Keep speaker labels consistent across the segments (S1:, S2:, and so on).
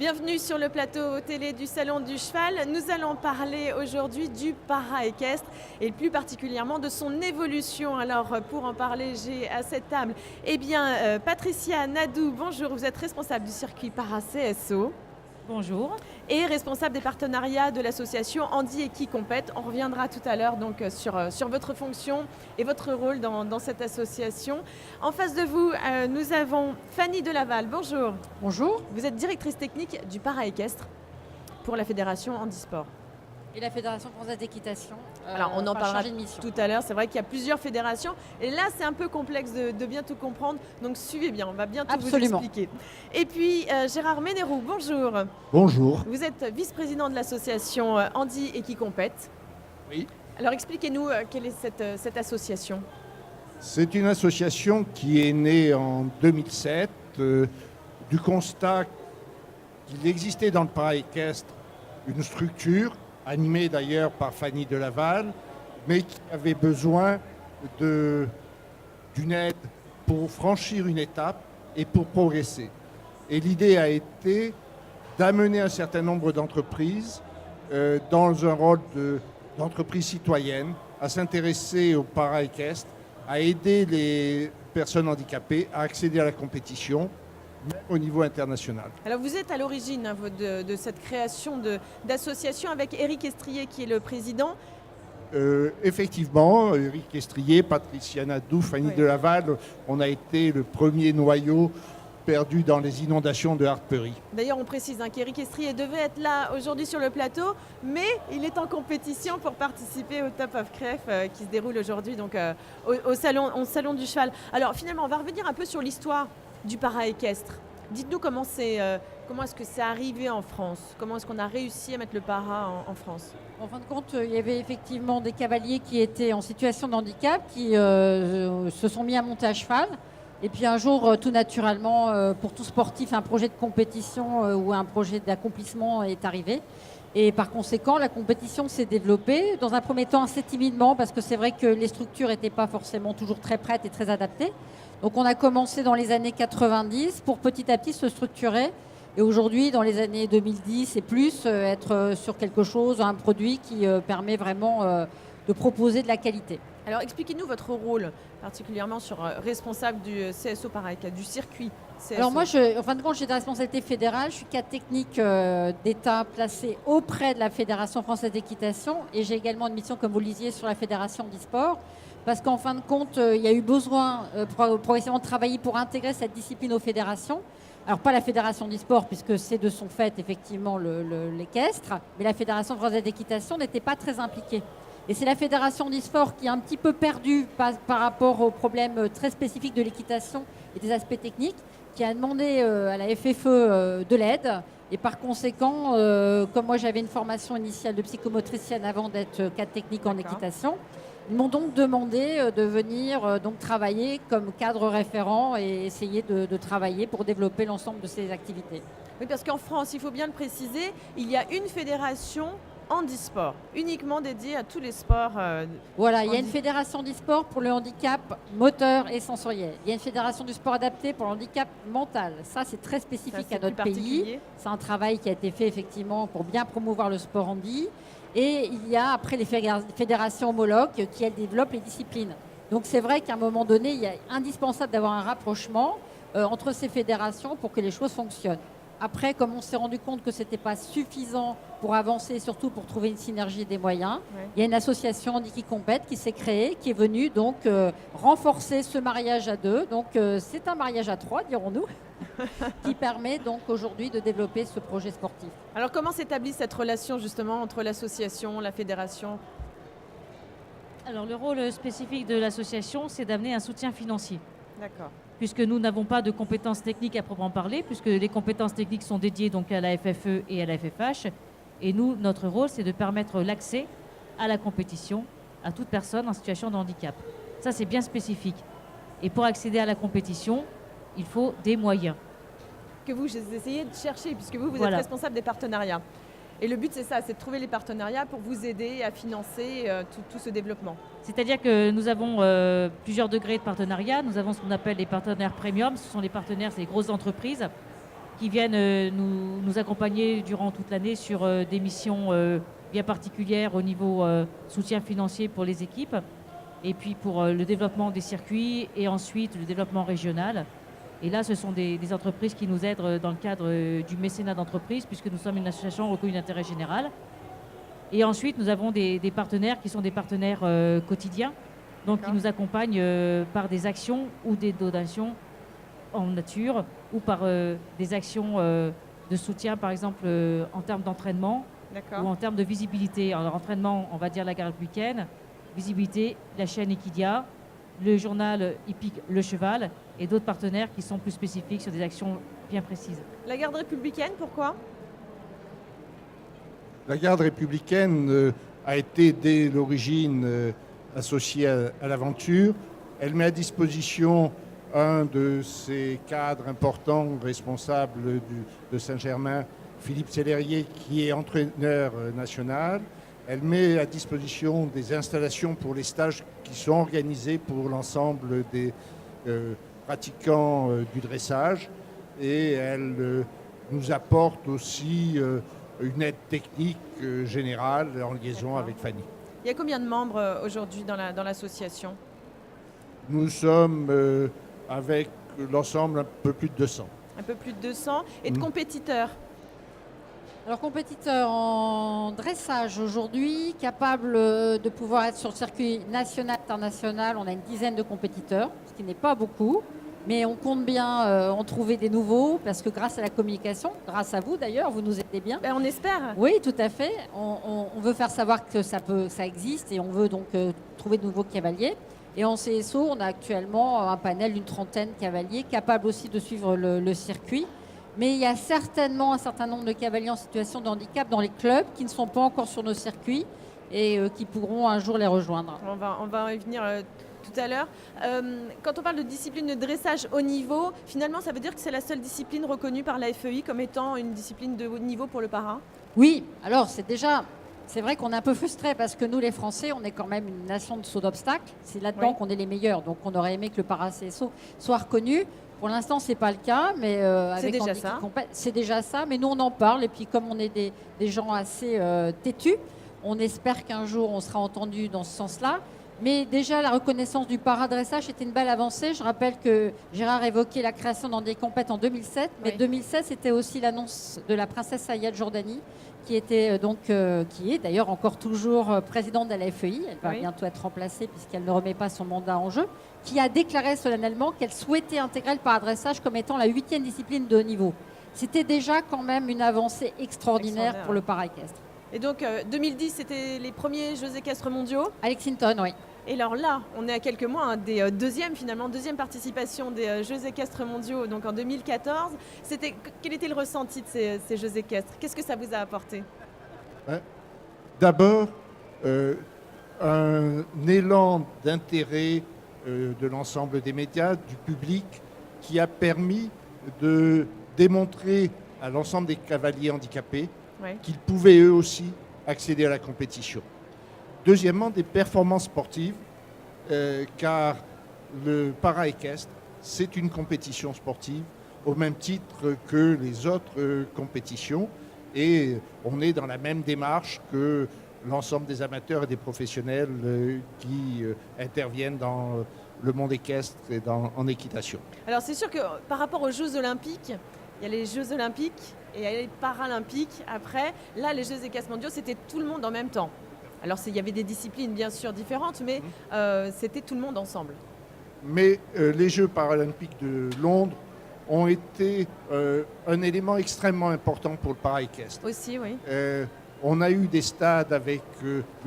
S1: Bienvenue sur le plateau télé du Salon du Cheval. Nous allons parler aujourd'hui du para-équestre et plus particulièrement de son évolution. Alors pour en parler, j'ai à cette table Patricia Nadou, bonjour, vous êtes responsable du circuit para-CSO.
S2: Bonjour.
S1: Et responsable des partenariats de l'association Handi et qui compète. On reviendra tout à l'heure donc sur votre fonction et votre rôle dans cette association. En face de vous, nous avons Fanny Delaval. Bonjour.
S2: Bonjour.
S1: Vous êtes directrice technique du para-équestre pour la fédération Handisport.
S2: Et la Fédération française d'équitation.
S1: Alors on en parlera tout à l'heure, c'est vrai qu'il y a plusieurs fédérations et là c'est un peu complexe de bien tout comprendre, donc suivez bien, on va bien tout vous expliquer. Et puis Gérard Ménérou, bonjour.
S3: Bonjour.
S1: Vous êtes vice-président de l'association Handi et qui compète.
S3: Oui.
S1: Alors expliquez-nous quelle est cette association.
S3: C'est une association qui est née en 2007 du constat qu'il existait dans le para-équestre une structure animée d'ailleurs par Fanny Delaval, mais qui avait besoin d'une aide pour franchir une étape et pour progresser. Et l'idée a été d'amener un certain nombre d'entreprises dans un rôle d'entreprise citoyenne, à s'intéresser au para-équestre, à aider les personnes handicapées à accéder à la compétition, même au niveau international.
S1: Alors vous êtes à l'origine de cette création d'association avec Éric Estrier qui est le président.
S3: Effectivement, Éric Estrier, Patricia Nadou, Fanny Delaval, on a été le premier noyau perdu dans les inondations de Harperie.
S1: D'ailleurs, on précise qu'Éric Estrier devait être là aujourd'hui sur le plateau, mais il est en compétition pour participer au Top of Cref qui se déroule aujourd'hui donc, au salon du Cheval. Alors finalement, on va revenir un peu sur l'histoire du para-équestre. Dites-nous comment est-ce que c'est arrivé en France? Comment est-ce qu'on a réussi à mettre le para en France?
S2: En fin de compte, il y avait effectivement des cavaliers qui étaient en situation de handicap, qui se sont mis à monter à cheval. Et puis un jour, tout naturellement, pour tout sportif, un projet de compétition ou un projet d'accomplissement est arrivé. Et par conséquent, la compétition s'est développée. Dans un premier temps, assez timidement, parce que c'est vrai que les structures n'étaient pas forcément toujours très prêtes et très adaptées. Donc on a commencé dans les années 90 pour petit à petit se structurer. Et aujourd'hui, dans les années 2010 et plus, être sur quelque chose, un produit qui permet vraiment de proposer de la qualité.
S1: Alors expliquez-nous votre rôle, particulièrement sur responsable du CSO para-équestre, du circuit CSO.
S2: Alors moi, en fin de compte, j'ai des responsabilités fédérales. Je suis cadre technique d'État placé auprès de la Fédération française d'équitation. Et j'ai également une mission, comme vous le disiez, sur la Fédération d'e-sport. Parce qu'en fin de compte, il y a eu besoin progressivement de travailler pour intégrer cette discipline aux fédérations. Alors pas la Fédération d'e-sport, puisque c'est de son fait effectivement l'équestre, mais la Fédération française d'équitation n'était pas très impliquée. Et c'est la Fédération d'e-sport qui est un petit peu perdue par rapport aux problèmes très spécifiques de l'équitation et des aspects techniques, qui a demandé à la FFE de l'aide. Et par conséquent, comme moi j'avais une formation initiale de psychomotricienne avant d'être cadre technique en équitation, ils m'ont donc demandé de venir donc travailler comme cadre référent et essayer de travailler pour développer l'ensemble de ces activités.
S1: Oui, parce qu'en France, il faut bien le préciser, il y a une fédération handisport, uniquement dédiée à tous les sports.
S2: Voilà, il y a une fédération d'e-sport pour le handicap moteur et sensoriel. Il y a une fédération du sport adapté pour le handicap mental. Ça, c'est très spécifique à notre pays. C'est un travail qui a été fait effectivement pour bien promouvoir le sport handi. Et il y a après les fédérations homologues qui, elles, développent les disciplines. Donc c'est vrai qu'à un moment donné, il est indispensable d'avoir un rapprochement entre ces fédérations pour que les choses fonctionnent. Après, comme on s'est rendu compte que ce n'était pas suffisant pour avancer, surtout pour trouver une synergie des moyens, il y a une association Handi qui compète qui s'est créée, qui est venue donc renforcer ce mariage à deux. Donc c'est un mariage à trois, dirons-nous, qui permet donc aujourd'hui de développer ce projet sportif.
S1: Alors comment s'établit cette relation justement entre l'association, la fédération?
S4: Alors le rôle spécifique de l'association, c'est d'amener un soutien financier.
S1: D'accord.
S4: Puisque nous n'avons pas de compétences techniques à proprement parler, puisque les compétences techniques sont dédiées donc à la FFE et à la FFH. Et nous, notre rôle, c'est de permettre l'accès à la compétition à toute personne en situation de handicap. Ça, c'est bien spécifique. Et pour accéder à la compétition, il faut des moyens.
S1: Que vous essayez de chercher, puisque vous
S4: Voilà.
S1: êtes responsable des partenariats. Et le but, c'est ça, c'est de trouver les partenariats pour vous aider à financer tout ce développement.
S4: C'est-à-dire que nous avons plusieurs degrés de partenariat. Nous avons ce qu'on appelle les partenaires premium. Ce sont les partenaires, c'est les grosses entreprises qui viennent nous accompagner durant toute l'année sur des missions bien particulières au niveau soutien financier pour les équipes, et puis pour le développement des circuits et ensuite le développement régional. Et là, ce sont des entreprises qui nous aident dans le cadre du mécénat d'entreprise, puisque nous sommes une association reconnue d'intérêt général. Et ensuite, nous avons des partenaires qui sont des partenaires quotidiens, donc qui nous accompagnent par des actions ou des donations en nature, ou par des actions de soutien, par exemple en termes d'entraînement ou en termes de visibilité. Alors, entraînement, on va dire la garde républicaine, visibilité, la chaîne Equidia, le journal hippique Le Cheval et d'autres partenaires qui sont plus spécifiques sur des actions bien précises.
S1: La garde républicaine, pourquoi?
S3: La garde républicaine a été dès l'origine associée à l'aventure. Elle met à disposition un de ses cadres importants, responsable de Saint-Germain, Philippe Sellerier, qui est entraîneur national. Elle met à disposition des installations pour les stages qui sont organisés pour l'ensemble des pratiquants du dressage. Et elle nous apporte aussi une aide technique générale en liaison avec Fanny.
S1: Il y a combien de membres aujourd'hui dans l'association?
S3: Nous sommes avec l'ensemble un peu plus de 200.
S1: Un peu plus de 200. Et de compétiteurs?
S2: Alors, compétiteur en dressage aujourd'hui, capable de pouvoir être sur le circuit national, international, on a une dizaine de compétiteurs, ce qui n'est pas beaucoup, mais on compte bien en trouver des nouveaux, parce que grâce à la communication, grâce à vous d'ailleurs, vous nous aidez bien.
S1: Ben, on espère.
S2: Oui, tout à fait. On veut faire savoir que ça existe et on veut donc trouver de nouveaux cavaliers. Et en CSO, on a actuellement un panel d'une trentaine de cavaliers capables aussi de suivre le circuit. Mais il y a certainement un certain nombre de cavaliers en situation de handicap dans les clubs qui ne sont pas encore sur nos circuits et qui pourront un jour les rejoindre.
S1: On va y venir tout à l'heure. Quand on parle de discipline de dressage haut niveau, finalement, ça veut dire que c'est la seule discipline reconnue par la FEI comme étant une discipline de haut niveau pour le para?
S2: Oui, alors c'est vrai qu'on est un peu frustré parce que nous, les Français, on est quand même une nation de saut d'obstacles. C'est là-dedans qu'on est les meilleurs. Donc, on aurait aimé que le para-CSO soit reconnu. Pour l'instant, ce n'est pas le cas, mais avec
S1: déjà ça.
S2: C'est déjà ça. Mais nous, on en parle. Et puis, comme on est des gens assez têtus, on espère qu'un jour, on sera entendu dans ce sens-là. Mais déjà, la reconnaissance du paradressage était une belle avancée. Je rappelle que Gérard évoquait la création dans des compètes en 2007. Mais 2016, c'était aussi l'annonce de la princesse Aya de Jordanie, qui était qui est d'ailleurs encore toujours présidente de la FEI. Elle va bientôt être remplacée puisqu'elle ne remet pas son mandat en jeu, qui a déclaré solennellement qu'elle souhaitait intégrer le paradressage comme étant la 8e discipline de haut niveau. C'était déjà quand même une avancée extraordinaire pour le para-équestre.
S1: Et donc 2010, c'était les premiers Jeux équestres mondiaux.
S2: À Lexington, oui.
S1: Et alors là, on est à quelques mois des deuxième participation des Jeux équestres mondiaux, donc en 2014. Quel était le ressenti de ces Jeux équestres? Qu'est-ce que ça vous a apporté?
S3: D'abord, un élan d'intérêt de l'ensemble des médias, du public, qui a permis de démontrer à l'ensemble des cavaliers handicapés qu'ils pouvaient eux aussi accéder à la compétition. Deuxièmement, des performances sportives, car le para-équestre, c'est une compétition sportive au même titre que les autres compétitions. Et on est dans la même démarche que l'ensemble des amateurs et des professionnels qui interviennent dans le monde équestre et en équitation.
S1: Alors c'est sûr que par rapport aux Jeux olympiques, il y a les Jeux olympiques et il y a les paralympiques après. Là, les Jeux équestres mondiaux, c'était tout le monde en même temps. Alors, il y avait des disciplines bien sûr différentes, mais c'était tout le monde ensemble.
S3: Mais les Jeux paralympiques de Londres ont été un élément extrêmement important pour le para-équestre.
S1: Aussi, oui.
S3: On a eu des stades avec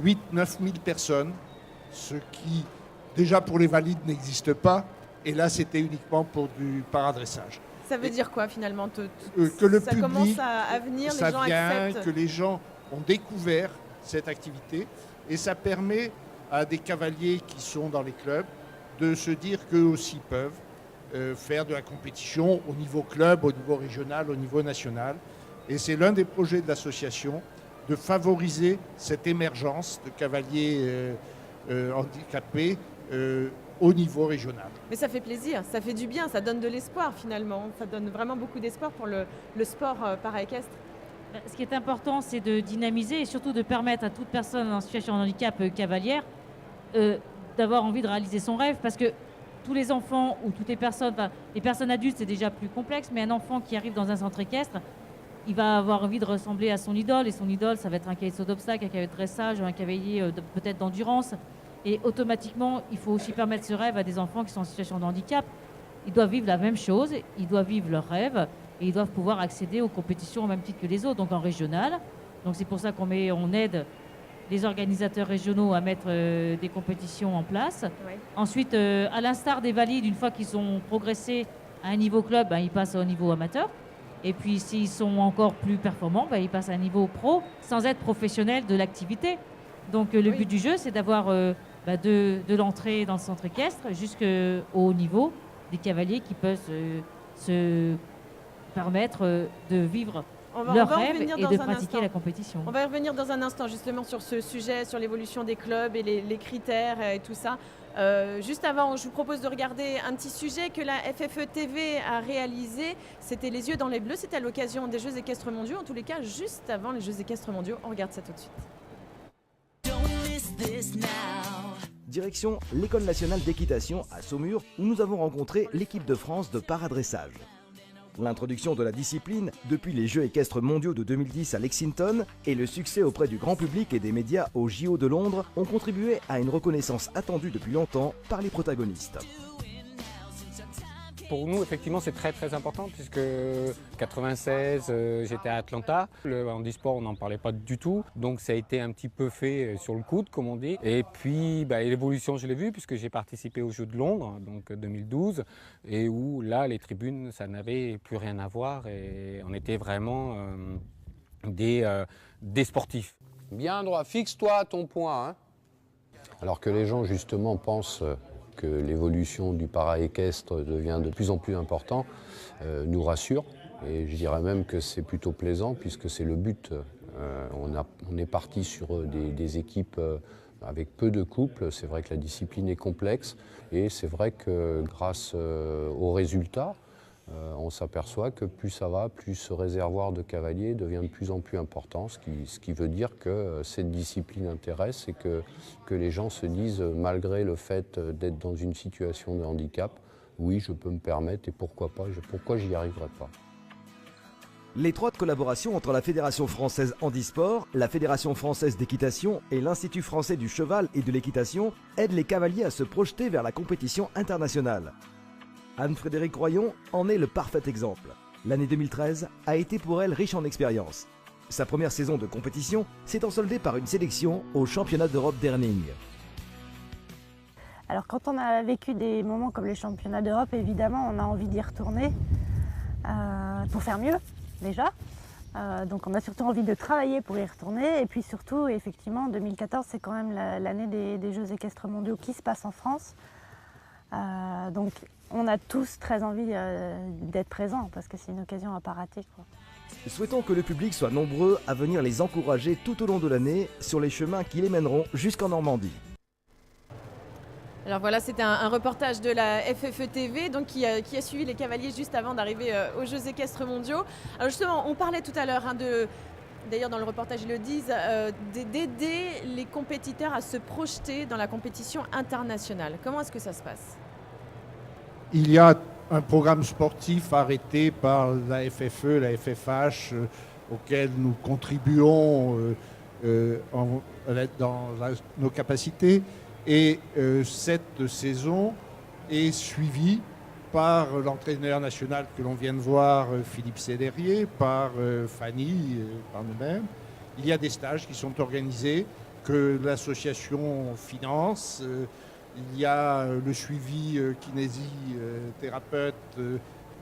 S3: 8-9 000 personnes, ce qui, déjà pour les valides, n'existe pas. Et là, c'était uniquement pour du paradressage.
S1: Ça veut dire quoi finalement
S3: que le
S1: ça
S3: public,
S1: commence à venir, les gens acceptent.
S3: Que les gens ont découvert cette activité et ça permet à des cavaliers qui sont dans les clubs de se dire qu'eux aussi peuvent faire de la compétition au niveau club, au niveau régional, au niveau national. Et c'est l'un des projets de l'association de favoriser cette émergence de cavaliers handicapés au niveau régional.
S1: Mais ça fait plaisir, ça fait du bien, ça donne de l'espoir finalement. Ça donne vraiment beaucoup d'espoir pour le sport para-équestre.
S4: Ce qui est important, c'est de dynamiser et surtout de permettre à toute personne en situation de handicap cavalière d'avoir envie de réaliser son rêve. Parce que tous les enfants ou toutes les personnes adultes, c'est déjà plus complexe, mais un enfant qui arrive dans un centre équestre, il va avoir envie de ressembler à son idole. Et son idole, ça va être un cavalier de saut d'obstacle, un cavalier de dressage, un cavalier peut-être d'endurance. Et automatiquement, il faut aussi permettre ce rêve à des enfants qui sont en situation de handicap. Ils doivent vivre la même chose, ils doivent vivre leur rêve et ils doivent pouvoir accéder aux compétitions au même titre que les autres, donc en régional. Donc c'est pour ça qu'on aide les organisateurs régionaux à mettre des compétitions en place.
S1: Ouais.
S4: Ensuite, à l'instar des valides, une fois qu'ils ont progressé à un niveau club, ils passent au niveau amateur. Et puis s'ils sont encore plus performants, ils passent à un niveau pro sans être professionnels de l'activité. Donc le but du jeu, c'est d'avoir de l'entrée dans le centre équestre jusqu'au haut niveau des cavaliers qui peuvent se permettre de vivre leur rêve et de pratiquer la compétition.
S1: On va y revenir dans un instant justement sur ce sujet, sur l'évolution des clubs et les critères et tout ça. Juste avant, je vous propose de regarder un petit sujet que la FFE TV a réalisé. C'était Les yeux dans les bleus, c'était à l'occasion des Jeux équestres mondiaux, en tous les cas juste avant les Jeux équestres mondiaux. On regarde ça tout de suite.
S5: Direction l'École nationale d'équitation à Saumur où nous avons rencontré l'équipe de France de paradressage. L'introduction de la discipline depuis les Jeux équestres mondiaux de 2010 à Lexington et le succès auprès du grand public et des médias aux JO de Londres ont contribué à une reconnaissance attendue depuis longtemps par les protagonistes.
S6: Pour nous, effectivement, c'est très très important puisque 96, j'étais à Atlanta. Le handisport, on n'en parlait pas du tout. Donc ça a été un petit peu fait sur le coude, comme on dit. Et puis l'évolution, je l'ai vue puisque j'ai participé aux Jeux de Londres, donc 2012, et où là, les tribunes, ça n'avait plus rien à voir et on était vraiment des sportifs.
S7: Bien droit, fixe-toi à ton point. Alors que les gens, justement, pensent que l'évolution du para-équestre devient de plus en plus important, nous rassure. Et je dirais même que c'est plutôt plaisant puisque c'est le but. On est parti sur des équipes avec peu de couples. C'est vrai que la discipline est complexe et c'est vrai que grâce aux résultats, on s'aperçoit que plus ça va, plus ce réservoir de cavaliers devient de plus en plus important, ce qui veut dire que cette discipline intéresse et que les gens se disent, malgré le fait d'être dans une situation de handicap, oui, je peux me permettre et pourquoi pas, pourquoi j'y arriverai pas.
S5: L'étroite collaboration entre la Fédération française handisport, la Fédération française d'équitation et l'Institut français du cheval et de l'équitation aide les cavaliers à se projeter vers la compétition internationale. Anne-Frédérique Royon en est le parfait exemple. L'année 2013 a été pour elle riche en expérience. Sa première saison de compétition s'étant soldée par une sélection au championnat d'Europe d'Herning.
S8: Alors quand on a vécu des moments comme les championnats d'Europe, évidemment on a envie d'y retourner pour faire mieux déjà. Donc on a surtout envie de travailler pour y retourner et puis surtout effectivement 2014 c'est quand même l'année des Jeux équestres mondiaux qui se passent en France. Donc on a tous très envie d'être présents parce que c'est une occasion à ne pas rater, quoi.
S5: Souhaitons que le public soit nombreux à venir les encourager tout au long de l'année sur les chemins qui les mèneront jusqu'en Normandie.
S1: Alors voilà, c'était un reportage de la FFE TV donc qui a suivi les cavaliers juste avant d'arriver aux Jeux équestres mondiaux. Alors justement, on parlait tout à l'heure d'ailleurs dans le reportage ils le disent, d'aider les compétiteurs à se projeter dans la compétition internationale. Comment est-ce que ça se passe ?
S3: Il y a un programme sportif arrêté par la FFE, la FFH, auquel nous contribuons dans nos capacités. Et cette saison est suivie par l'entraîneur national que l'on vient de voir, Philippe Célérier, par Fanny, par nous-mêmes. Il y a des stages qui sont organisés, que l'association finance. Il y a le suivi kinésithérapeute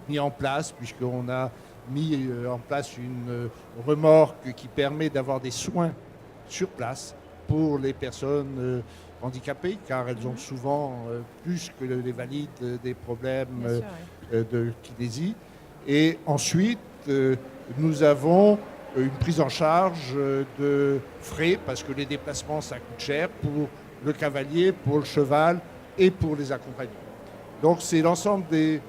S3: mis en place, puisqu'on a mis en place une remorque qui permet d'avoir des soins sur place pour les personnes handicapées, car elles ont souvent, plus que les valides, des problèmes de kinésie. Et ensuite, nous avons une prise en charge de frais, parce que les déplacements, ça coûte cher pour le cavalier, pour le cheval, et pour les accompagner. Donc c'est l'ensemble des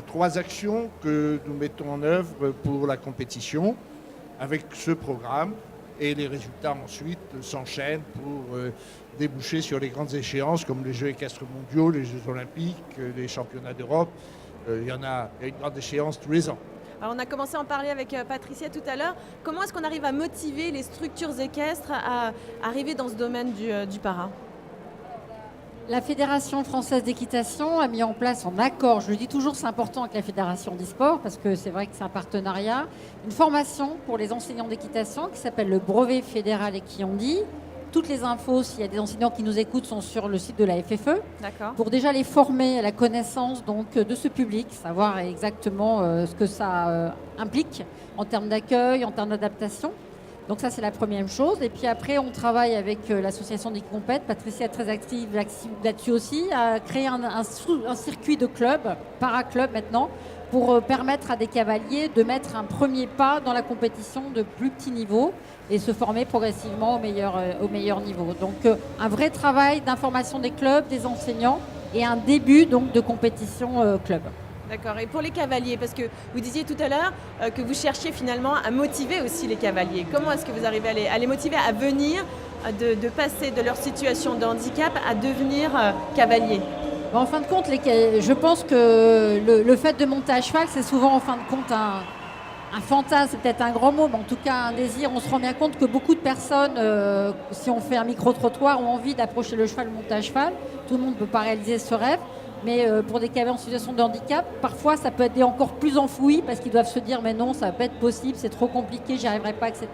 S3: 3 actions que nous mettons en œuvre pour la compétition avec ce programme, et les résultats ensuite s'enchaînent pour déboucher sur les grandes échéances comme les Jeux équestres mondiaux, les Jeux olympiques, les championnats d'Europe. Il y a une grande échéance tous les ans.
S1: Alors on a commencé à en parler avec Patricia tout à l'heure. Comment est-ce qu'on arrive à motiver les structures équestres à arriver dans ce domaine du para?
S2: La Fédération française d'équitation a mis en place, en accord, je le dis toujours, c'est important avec la Fédération d'e-sport, parce que c'est vrai que c'est un partenariat, une formation pour les enseignants d'équitation qui s'appelle le brevet fédéral Equiandi. Toutes les infos, s'il y a des enseignants qui nous écoutent, sont sur le site de la FFE.
S1: D'accord.
S2: Pour déjà les former à la connaissance donc, de ce public, savoir exactement ce que ça implique en termes d'accueil, en termes d'adaptation. Donc ça, c'est la première chose. Et puis après, on travaille avec l'association des compètes. Patricia est très active là-dessus aussi, à créer un circuit de club, para-club maintenant, pour permettre à des cavaliers de mettre un premier pas dans la compétition de plus petit niveau et se former progressivement au meilleur niveau. Donc un vrai travail d'information des clubs, des enseignants et un début donc, de compétition club.
S1: D'accord. Et pour les cavaliers, parce que vous disiez tout à l'heure que vous cherchiez finalement à motiver aussi les cavaliers. Comment est-ce que vous arrivez à les motiver à venir, de passer de leur situation de handicap à devenir cavaliers?
S2: En fin de compte, je pense que le fait de monter à cheval, c'est souvent en fin de compte un fantasme, c'est peut-être un grand mot, mais en tout cas un désir. On se rend bien compte que beaucoup de personnes, si on fait un micro-trottoir, ont envie d'approcher le cheval, monter à cheval. Tout le monde ne peut pas réaliser ce rêve. Mais pour des cavaliers en situation de handicap, parfois ça peut être encore plus enfoui parce qu'ils doivent se dire mais non, ça ne va pas être possible, c'est trop compliqué, j'y arriverai pas, etc.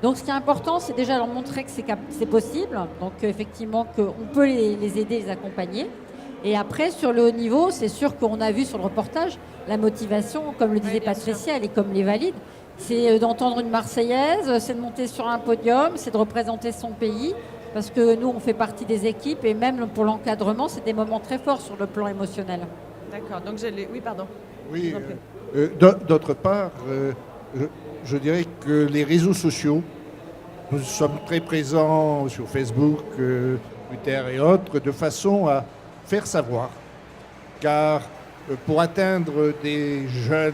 S2: Donc ce qui est important, c'est déjà leur montrer que c'est possible. Donc effectivement qu'on peut les aider, les accompagner. Et après, sur le haut niveau, c'est sûr qu'on a vu sur le reportage, la motivation, comme le disait Patricia, elle est comme les valides. C'est d'entendre une Marseillaise, c'est de monter sur un podium, c'est de représenter son pays. Parce que nous, on fait partie des équipes et même pour l'encadrement, c'est des moments très forts sur le plan émotionnel.
S1: D'accord, donc oui, pardon.
S3: Oui, d'autre part, je dirais que les réseaux sociaux, nous sommes très présents sur Facebook, Twitter et autres, de façon à faire savoir. Car pour atteindre des jeunes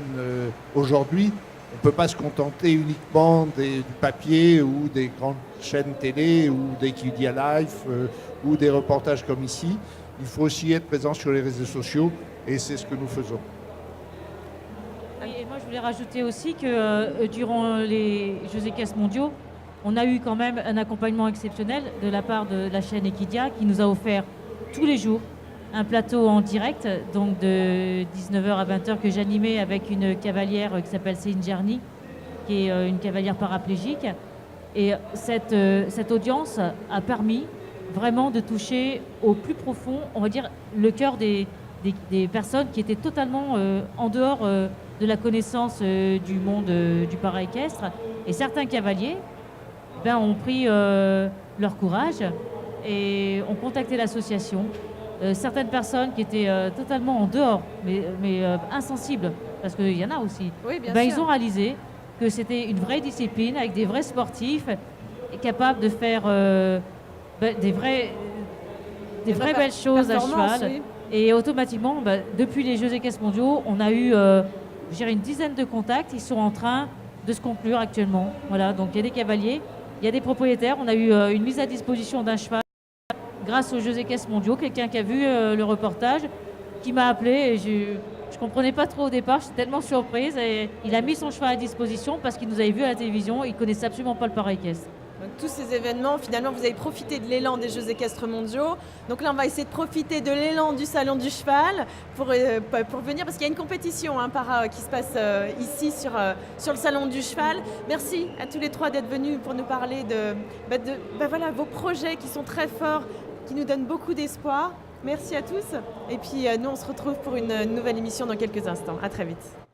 S3: aujourd'hui, on ne peut pas se contenter uniquement du papier ou des grandes chaînes télé ou d'Equidi Life ou des reportages comme ici. Il faut aussi être présent sur les réseaux sociaux et c'est ce que nous faisons.
S4: Et moi, je voulais rajouter aussi que durant les Jeux équestres mondiaux, on a eu quand même un accompagnement exceptionnel de la part de la chaîne Equidia qui nous a offert tous les jours un plateau en direct, donc de 19h à 20h que j'animais avec une cavalière qui s'appelle Céline Gerny, qui est une cavalière paraplégique. Et cette audience a permis vraiment de toucher au plus profond, on va dire, le cœur des personnes qui étaient totalement en dehors de la connaissance du monde du para-équestre. Et certains cavaliers ont pris leur courage et ont contacté l'association. Certaines personnes qui étaient totalement en dehors, mais insensibles, parce qu'il y en a aussi,
S1: oui, bien sûr.
S4: Ils ont réalisé que c'était une vraie discipline avec des vrais sportifs capables de faire des vraies belles choses à cheval.
S1: Oui.
S4: Et automatiquement, depuis les Jeux équestres mondiaux, on a eu je dirais une dizaine de contacts. Ils sont en train de se conclure actuellement. Voilà, donc il y a des cavaliers, il y a des propriétaires. On a eu une mise à disposition d'un cheval grâce aux Jeux équestres mondiaux. Quelqu'un qui a vu le reportage, qui m'a appelé et je ne comprenais pas trop au départ, j'étais tellement surprise. Et il a mis son cheval à disposition parce qu'il nous avait vu à la télévision, il ne connaissait absolument pas le para-équestre.
S1: Donc, tous ces événements, finalement, vous avez profité de l'élan des Jeux équestres mondiaux. Donc là, on va essayer de profiter de l'élan du Salon du Cheval pour venir, parce qu'il y a une compétition qui se passe ici sur le Salon du Cheval. Merci à tous les trois d'être venus pour nous parler de vos projets qui sont très forts, qui nous donnent beaucoup d'espoir. Merci à tous. Et puis, nous, on se retrouve pour une nouvelle émission dans quelques instants. À très vite.